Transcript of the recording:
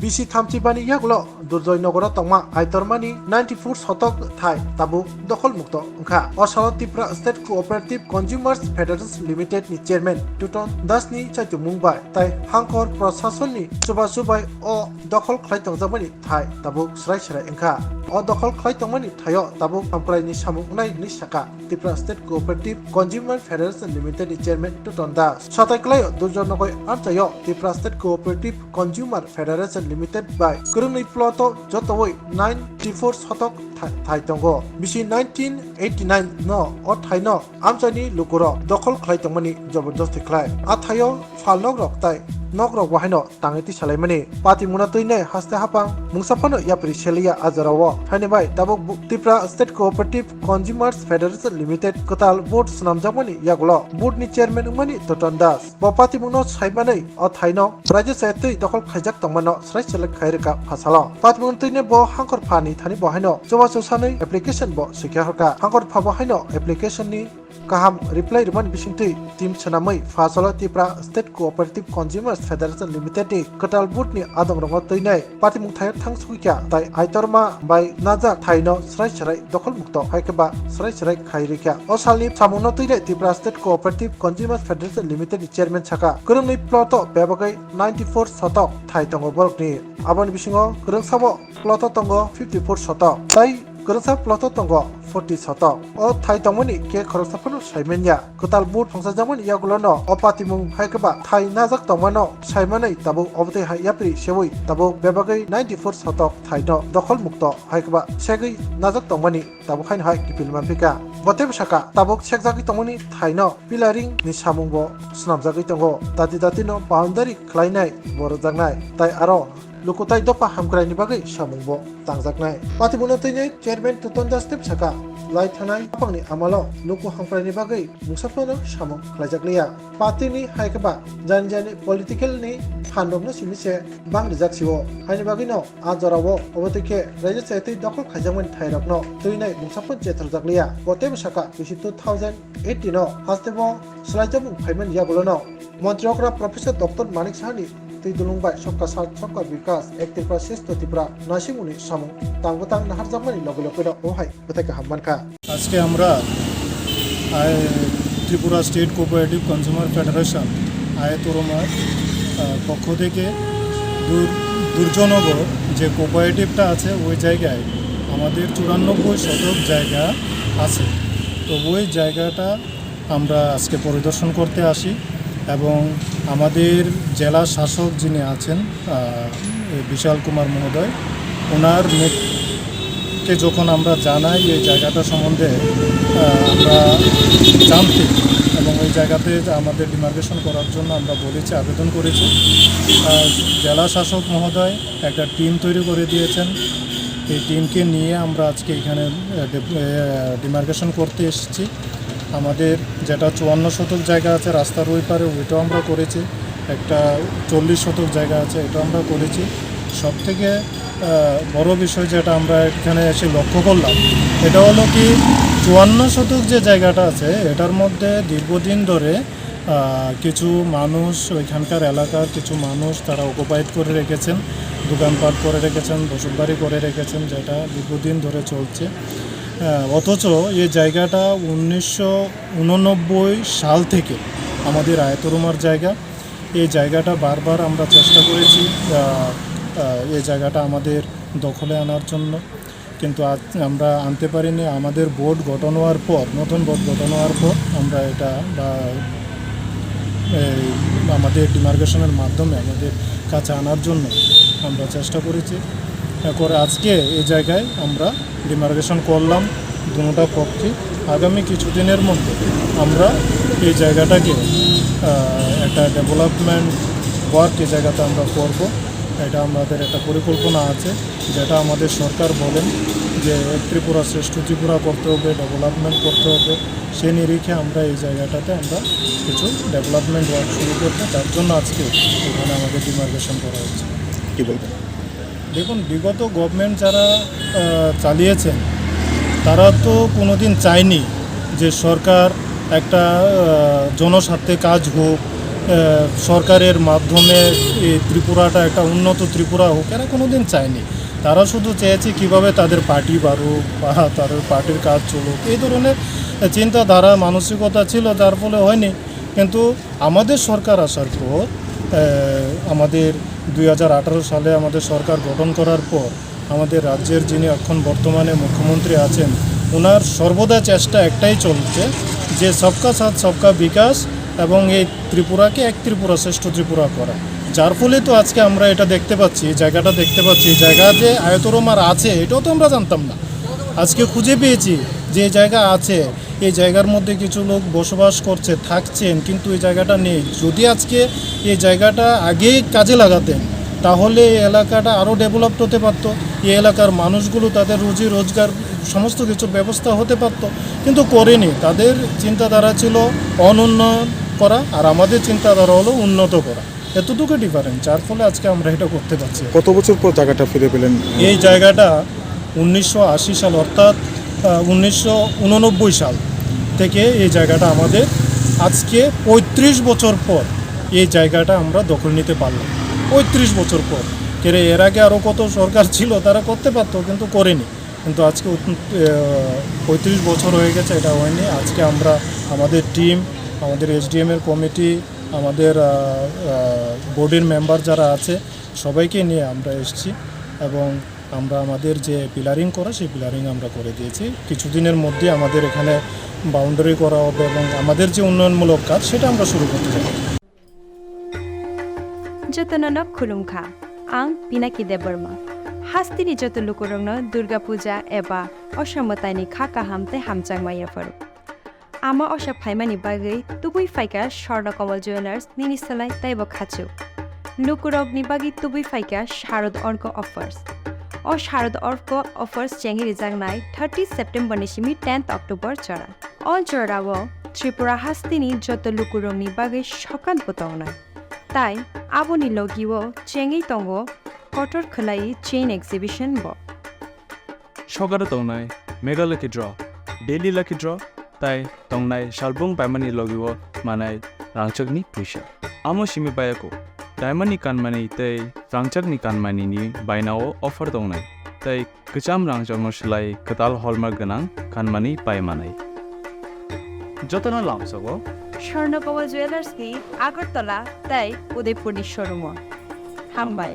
BC থামচিবানি ইয়াগুলো দুর্জয় নগর তংমা আইতরমানি 94 শতক থাই তাবু দখল মুক্ত ওংখা অসাল Tripura state cooperative consumers federation limited ni chairman Tutan Das ni চাইতু মুংবাই তাই হাংকর প্রশাসননি সুবা সুবাই অ দখল খাই তংজামানি থাই তাবু স্রাই স্রাই ওংখা অ দখল খাই তংমানি থাইও তাবু আমপ্রাইনি সামুংনাই ni সাকা Tripura state cooperative consumer federation limited ni chairman Tutan Das সাতাইক্লাই দুর্জয় নগর আমচাইও Tripura state cooperative consumer federation limited বাই kurungni ploto jotoi 94 শতক থাই তঙ্গ বিসি 1989 no o thaino amchani lukuro dokhol khlai tongmani jabardasti khlai a thayo falnok rok tai নকরক ওয়াহাইনো তাঙেতি সালাইমানি পাতি মুনা তৈনে হাসতে হাপাং মুংসাফানো ইয়াপ্রি সেলিয়া আজারাও ফাইনেবাই তাবক Tripura state cooperative consumers federation limited কতাল বোর্ড সুনামজামানি ইয়াগুলো বোর্ডনি চেয়ারম্যান উমানি তটন দাস পাতি মুনো সাইবাनै অ থাইনো রাজ্য সাহিত্যই দখল খাইজাক তংমানো স্রাই সেলেক খাইরেকা ফাসালো পাতি মুন তৈনে ব হাংকর ফানি থানি বহাইনো জবা চৌসাनै এপ্লিকেশন ব সিকিয়া হরকা হাংকর ফা বহাইনো এপ্লিকেশননি kaham reply riman bisingtui team chanamai fasala tipra state cooperative consumers federation limited ni katal boot ni adong rongo toinai patimung thai thang suikya tai aitorma bai naja thaino srai srai dokhol mukto haikeba srai srai khairikya osali samungno toile tipra state cooperative consumers federation limited ni chairman chaka kurungni ploto bebagai 94 শতক thai tongo borokni aboni bisingo kurung sabo ploto tongo 54 শতক tai kurungsa ploto tongo 40 শতক o thai tongmani ke khoroksaphano saimenya kotal boot phangsa jamani yagulono opatimung haikeba thai najak tongmano saimanai tabo obte ha yapri sewoi tabo bebagai 94 শতক thai no dokhol mukto haikeba segai najak tongmani tabo khain hai kipilman pika bote bsaka tabo sekjagi tongmani thai no pilaring ni samungbo snamjagi tongo dati no boundary khlainai borojangnai tai aro lukutai dopa hamkraini bagai samungbo tangjaknai patimuno teinai chairman tuton dastep saka lai thanai apangni amalo luku hamkraini bagai musafano samung khlaijakliya patini haikaba janjani political ni phandokno simise bangri jaksiwo haini bagai no ajorawo obotike raja chaitei dokol khaijakmani thairokno tuinai musafon chetarjakliya bote saka bisi 2018 no hastebo slaijabung phaiman yagulono মন্ত্রীরা professor doctor মানিক সাহানি তুই দুলুংবাই সবকা সাথ সবকা বিকাশ এক ত্রিপুরা শ্রেষ্ঠ ত্রিপুরা নাসিমুনি সামু তাংবতাং নাহার জামানি লগে লগে ওহাই কোথায় হামমানকা আজকে আমরা Tripura state cooperative consumer federation আয়তরমার পক্ষ থেকে দুর্জনগর যে কোঅপারেটিভটা আছে ওই জায়গায় আমাদের 94 শতক জায়গা আছে তো ওই জায়গাটা আমরা আজকে পরিদর্শন করতে আসি এবং আমাদের জেলা শাসক যিনি আছেন বিশাল কুমার মহোদয় ওনার কে যখন আমরা জানাই এই জায়গাটা সম্বন্ধে আমরা জানতে এবং ওই জায়গাতে আমাদের ডিমার্কেশন করার জন্য আমরা বলেছি আবেদন করেছি জেলা শাসক মহোদয় একটা টিম তৈরি করে দিয়েছেন এই টিমকে নিয়ে আমরা আজকে এখানে ডিমার্কেশন করতে এসেছি আমাদের যেটা 54 শতক জায়গা আছে রাস্তার ওই পারে ওইটাও আমরা করেছি একটা 40 শতক জায়গা আছে এটাও আমরা করেছি সবথেকে বড় বিষয় যেটা আমরা এখানে এসে লক্ষ্য করলাম এটা হলো কি 54 শতক যে জায়গাটা আছে এটার মধ্যে দীর্ঘদিন ধরে কিছু মানুষ ওইখানকার এলাকার কিছু মানুষ তারা অকুপাইড করে রেখেছেন দোকানপাট করে রেখেছেন বসতবাড়ি করে রেখেছেন যেটা দীর্ঘদিন ধরে চলছে অথচ এই জায়গাটা 1989 সাল থেকে আমাদের আয়তরমার জায়গা এই জায়গাটা বারবার আমরা চেষ্টা করেছি এই জায়গাটা আমাদের দখলে আনার জন্য কিন্তু আমরা আনতে পারিনি আমাদের বোর্ড গঠন হওয়ার পর নতুন বোর্ড গঠন হওয়ার পর আমরা এটা আমাদের ডিমার্কেশনের মাধ্যমে আমাদের কাছে আনার জন্য আমরা চেষ্টা করেছি করে আজকে এই জায়গায় আমরা ডিমার্কেশন করলাম দুটোটা পক্ষে আগামী কিছুদিনের মধ্যে আমরা এই জায়গাটাকে একটা ডেভেলপমেন্ট ওয়ার্ক এই জায়গাতে আমরা করব এটা আমাদের একটা পরিকল্পনা আছে যেটা আমাদের সরকার বলেন যে ত্রিপুরা শ্রেষ্ঠ ত্রিপুরা করতে হবে ডেভেলপমেন্ট করতে হবে সে নিরিখে আমরা এই জায়গাটাতে আমরা কিছু ডেভেলপমেন্ট ওয়ার্ক শুরু করবো তার জন্য আজকে এখানে আমাদের ডিমার্কেশন করা হচ্ছে কী বলবেন দেখুন বিগত গভর্নমেন্ট যারা চালিয়েছেন তারা তো কোনো দিন চায়নি যে সরকার একটা জনস্বার্থে কাজ হোক সরকারের মাধ্যমে এই ত্রিপুরাটা একটা উন্নত ত্রিপুরা হোক, এরা কোনো দিন চায়নি। তারা শুধু চেয়েছে কীভাবে তাদের পার্টি বাড়ুক বা তাদের পার্টির কাজ চলুক, এই ধরনের চিন্তাধারা মানসিকতা ছিল, যার ফলে হয়নি। কিন্তু আমাদের সরকার আসার পর আমাদের 2018 সালে আমাদের সরকার গঠন করার পর আমাদের রাজ্যের যিনি এখন বর্তমানে মুখ্যমন্ত্রী আছেন, ওনার সর্বদা চেষ্টা একটাই চলছে যে সবকা সাথ সবকা বিকাশ এবং এই ত্রিপুরাকে এক ত্রিপুরা শ্রেষ্ঠ ত্রিপুরা করা। যার ফলে তো আজকে আমরা এটা দেখতে পাচ্ছি, জায়গাটা দেখতে পাচ্ছি, জায়গা যে আয়তরমার আছে এটাও তো আমরা জানতাম না। আজকে খুঁজে পেয়েছি যে এই জায়গা আছে, এই জায়গার মধ্যে কিছু লোক বসবাস করছে, থাকছেন, কিন্তু এই জায়গাটা নেই। যদি আজকে এই জায়গাটা আগেই কাজে লাগাতেন তাহলে এই এলাকাটা আরও ডেভেলপড হতে পারতো, এই এলাকার মানুষগুলো তাদের রুজি রোজগার সমস্ত কিছুর ব্যবস্থা হতে পারতো, কিন্তু করেনি। তাদের চিন্তাধারা ছিল অনুন্নয়ন করা, আর আমাদের চিন্তাধারা হলো উন্নত করা। এতটুকু ডিফারেন্স, যার ফলে আজকে আমরা এটা করতে পারছি। কত বছর পর জায়গাটা ফিরে পেলেন? এই জায়গাটা 1980 সাল অর্থাৎ 1989 সাল থেকে এই জায়গাটা আমাদের, আজকে 35 বছর পর এই জায়গাটা আমরা দখল নিতে পারলাম। 35 বছর পর। এর আগে আরও কত সরকার ছিল, তারা করতে পারতো কিন্তু করেনি। কিন্তু আজকে 35 বছর হয়ে গেছে, এটা হয়নি। আজকে আমরা আমাদের টিম, আমাদের এসডিএমের কমিটি, আমাদের বোর্ডের মেম্বার যারা আছে সবাইকে নিয়ে আমরা এসেছি এবং আমরা আমাদের যে পিলারিং করা সেই পিলারিং আমরা করে দিয়েছি। কিছুদিনের মধ্যে আমাদের এখানে বাউন্ডারি করা হবে এবং আমাদের যে উন্নয়নমূলক কাজ সেটা আমরা শুরু করতে যাব। যতননক খুলুমখা आं पिनाकी देबबर्मा हास्तिनि जत लुकुरंनो दुर्गा पूजा एबा असमतानि खाका हामते हामचांगमाया फरु आमा अशा फाइमानि बागै तुबुई फाइका स्वर्णकमल ज्वेलार्स निनिसलाय ताइबो खाचु लुकुरगनि बागै तुबुई फाइका शारद अर्क अफार्स ओ शारद अर्क अफार्स चेंगि रिजांनाय 30 सेप्टेम्बर निसिमि 10 अक्टोबर चरा अल जरावो त्रिपुरा हास्तिनि जत लुकुरंनि बागै सकान बतावनाय তাই আবনি লগিও চেঙ্গি তঙ্গ কটর খলাই চেইন এক্সিবিশন ব সগারে তংনাই mega lucky draw daily lucky draw তাই তংনাই শালবং পাইমানি লগিও মানাই রাংচকনি পয়সা আমো সিমি বায়াকো ডায়মন্ডনি কানমানি তাই রাংচকনি কানমানি নি বাইনাও অফার তংনাই তাই গচাম রাংচকনো সেলাই কতাল হলমার্ক গনাং কানমানি পাইমানাই যতনা লামসগো স্বর্ণকমল জুয়েলার্স কি আগরতলা তাই উদয়পুর শোরুম হামবাই